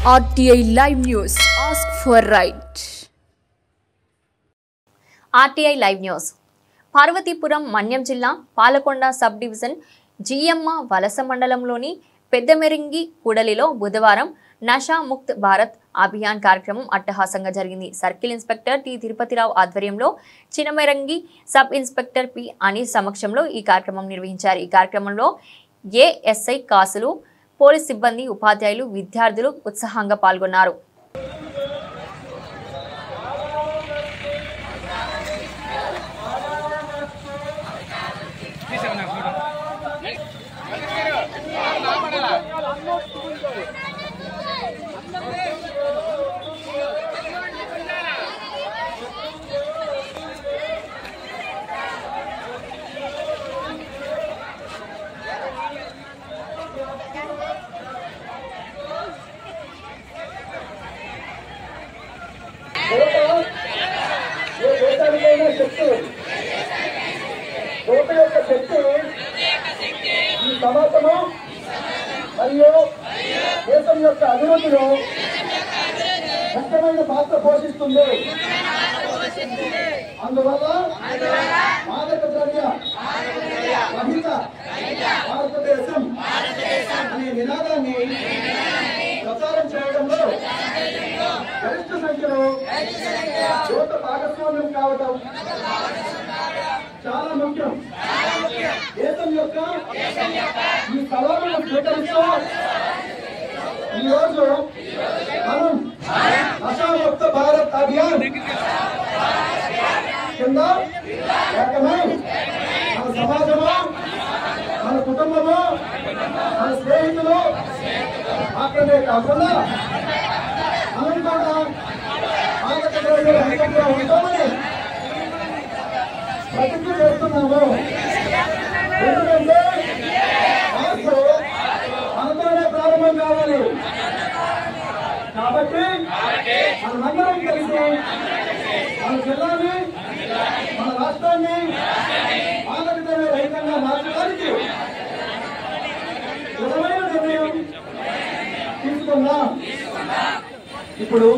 RTI Live News. Ask for right. RTI Live News. Parvathipuram Manyam జిల్లా Palakonda sub division Jiyyamma వలస మండలంలోని పెద్దమెరింగి కూడలిలో బుధవారం నషా ముక్త్ భారత్ అభియాన్ కార్యక్రమం అట్టహాసంగా జరిగింది. సర్కిల్ ఇన్స్పెక్టర్ టి తిరుపతిరావు ఆధ్వర్యంలో చినమెరంగి సబ్ ఇన్స్పెక్టర్ పి అనీస్ సమక్షంలో ఈ కార్యక్రమం నిర్వహించారు. ఈ కార్యక్రమంలో ఏఎస్ఐ కాసులు, పోలీస్ సిబ్బంది, ఉపాధ్యాయులు, విద్యార్థులు ఉత్సాహంగా పాల్గొన్నారు. సమాజము మరియు దేశం యొక్క అభివృద్ధిలో ముఖ్యమైన పాత్ర పోషిస్తుంది. అందువల్ల మాదక ద్రవ్య రహిత భారతదేశం అనే నినాదాన్ని ప్రచారం చేయడంలో గరిష్ట సంఖ్యలో యువత భాగస్వామ్యం కావడం చాలా ముఖ్యం. దేశం యొక్క ఈ సవాళ్ళను స్వీకరిస్తూ ఈరోజు మనం నషాముక్త భారత్ అభియాన్ కింద ఏకమై మన సమాజము, మన కుటుంబము, మన స్నేహితులు మాత్రమే కాకుండా మనం కూడా మాదక ద్రవ్య రహితంగా ఉంటామని ప్రతిజ్ఞ చేస్తున్నాము. ఎందుకంటే మార్పు మనతోనే ప్రారంభం కావాలి. కాబట్టి మనమందరం కలిసి మన జిల్లాని, మన రాష్ట్రాన్ని మాదక ద్రవ్య రహితంగా మార్చడానికి దృఢమైన నిర్ణయం తీసుకుందాం. ఇప్పుడు